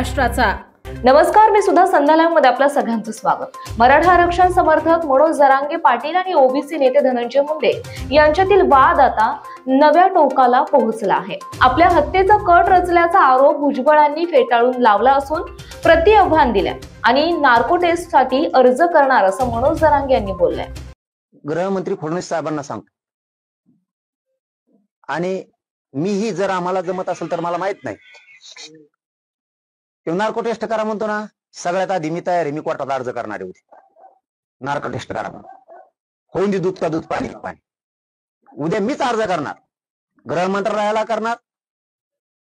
महाराष्ट्राचा। नमस्कार, मी सुद्धा संध्या लाईव्ह मध्ये आपलं सगळ्यांचं स्वागत। मराठा आरक्षण समर्थक मनोज जरांगे पाटील आणि ओबीसी नेते धनंजय मुंडे यांच्यातील वाद आता नव्या टोकाला पोहोचला आहे। आपल्या हत्येचा कट रचल्याचा आरोप भुजबळांनी फेटाळून लावला असून प्रति आव्हान दिले आणि नार्को टेस्टसाठी अर्ज करणार असं मनोज जरांगे यांनी बोलले। गृहमंत्री फडणवीस साहेबांना सांगतो आणि मीही जर आम्हाला जमत असेल तर मला माहित नाही ते नार्को टेस्ट करा म्हणतो ना, सगळ्यात आधी मी तयार आहे, मी कोर्टात अर्ज करणार होते नार्को टेस्ट करा म्हणून। होऊन दे दूध का दूध पाणी पाणी, उद्या मीच अर्ज करणार, गृह मंत्रालयाला करणार,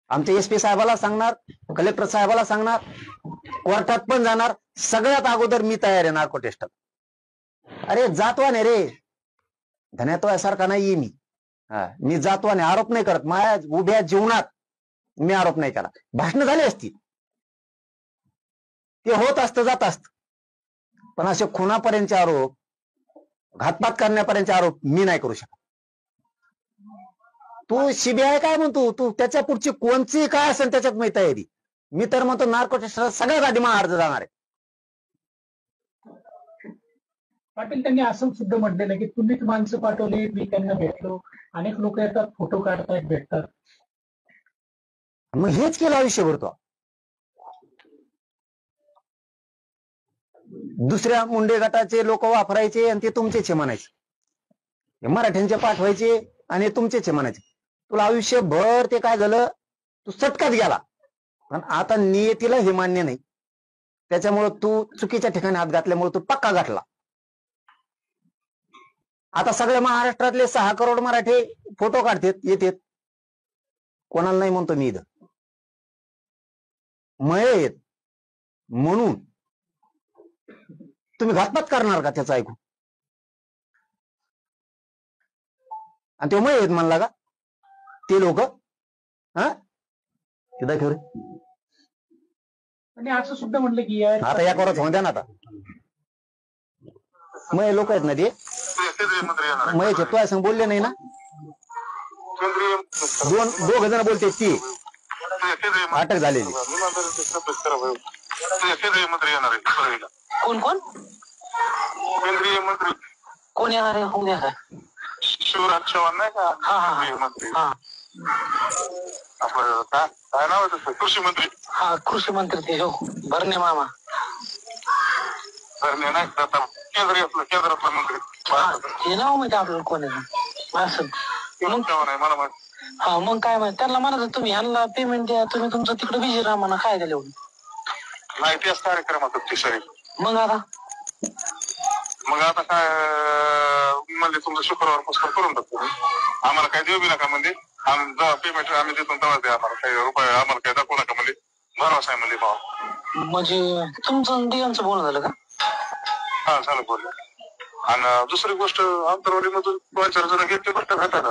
आमच्या एसपी साहेबाला सांगणार, कलेक्टर साहेबाला सांगणार, कोर्टात पण जाणार। सगळ्यात अगोदर मी तयार आहे नार्को टेस्ट। अरे जातवाने रे, धन्यात्वासारखा नाहीये मी जातवाने आरोप नाही करत, माझ्या उभ्या जीवनात मी आरोप नाही केला। भाषण झाली असती, ते होत असतं जात असत, पण असे खुनापर्यंतचे आरोप, घातपात करण्यापर्यंतचे आरोप मी नाही करू शकत। तू सीबीआय काय म्हणतो, तू त्याच्या पुढची कोणची काय असेल त्याच्यात मी तयारी। मी तर म्हणतो नार्को टेस्टला सगळ्यात आधी मला अर्ज जाणार आहे। पाटील त्यांनी असं सुद्धा म्हटलेलं की तुम्हीच माणसं पाठवली, मी त्यांना भेटलो, अनेक लोक येतात, फोटो काढतायत, भेटतात। मग हेच केलं आयुष्यभर तो। दुसऱ्या मुंडे गटाचे लोक वापरायचे आणि ते तुमचेच म्हणायचे, मराठ्यांचे पाठवायचे आणि तुमचेच म्हणायचे। तुला आयुष्यभर ते काय झालं, तू सटकात गेला, पण आता नियतीला हे मान्य नाही, त्याच्यामुळे तू चुकीच्या ठिकाणी हात घातल्यामुळे तू पक्का गाठला। आता सगळ्या महाराष्ट्रातले 6 करोड मराठे फोटो काढतात, येतात, कोणाला नाही म्हणतो मी इथं मये येत म्हणून तुम्ही घातपात करणार का त्याचं ऐकून? आणि ते मय येत म्हणला का ते लोक? ते दाखव रे। आणि असं सुद्धा म्हटलं की यार आता या कोरात होऊन द्या ना, आता मय लोक आहेत ना ते मयचे, तो असं बोलले नाही ना, दोघ जण बोलते ती अटक झालेली। कोण कोण केंद्रीय मंत्री कोण येणार आहे? होऊ द्या काय शिवराज चव्हाण नाही का, केंद्रीय मंत्री, आपलं काय नाव आहे त्याचं, कृषी मंत्री। हा, कृषी मंत्री ते हो, भरणे मामा। भरणे नाही, केंद्रातला मंत्री हे नाव माहिती आपल्याला कोण आहे असं। शिवराज चव्हाण आहे मला माहिती। हा, मग काय माहिती त्यांना म्हणत तुम्ही ह्यांना पेमेंट द्या, तुम्ही तुमचं तिकडे बिझी राहा म्हणा, काय झालं एवढं नाही, त्याच कार्यक्रमात ती सरी। मग आता काय म्हणजे तुमचं शुक्रवारपासून करून टाकतो, आम्हाला काय देऊ बी नका म्हणजे, जेव्हा पेमेंट आम्ही देतो तेव्हा द्या, आम्हाला काही रुपये आम्हाला काय दाखवू नका म्हणजे, भरवसा आहे म्हणजे भाव। म्हणजे तुमचं डिओनचं बोलणं झालं का? हा झालं, बोललं। आणि दुसरी गोष्ट, आंतरवालीमधून 2-4 जण घेतले बरं का हाताला,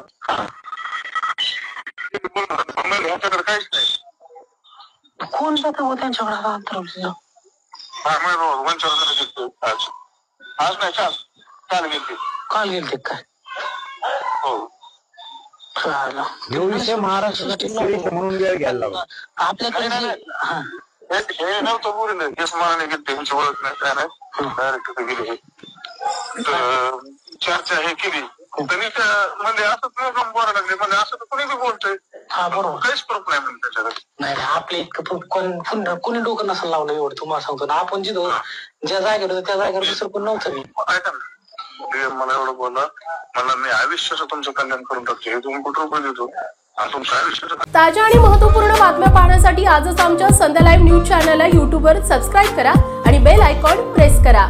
ह्याच्याकडे काहीच नाही। कोण जातं हो त्यांच्याकडे आंतरवाली? हा, मग 2-4 जण घेतले आज नाही, काल गेलते। काल गेलते काय? हो, विषय महाराष्ट्रासाठी म्हणून वेळ घ्यायला लागला आपल्याकडे। हे नव्हतं बोलले, हेच मनाने गेलते, ह्यांची ओळख नाही काय नाही, डायरेक्ट तिथे गेले, चर्चा हे केली, त्यांनी म्हणजे असं बोलायला लागले, म्हणजे असं तर कोणी बी बोलतोय, काहीच प्रूफ नाही म्हणजे त्याच्याकडे। नाही, आपले इतकं कोणी डोकं नसेल लावलं एवढं, तुम्हाला सांगतो ना। आपण जिथं ज्या जागेवर होतो त्या जागेवर दुसरं कोण नव्हतं। मी ऐका ना, मला एवढं बोला, मला मी आयुष्याचं तुमचं कल्याण करून टाकतो, हे तुम्ही कुठं रुपये देतो आणि तुमचं आयुष्याचं। ताज्या आणि महत्त्वपूर्ण बातम्या पाहण्यासाठी आजच आमच्या संध्या लाईव्ह न्यूज चॅनलला YouTubeवर सबस्क्राईब करा आणि बेल आयकॉन प्रेस करा।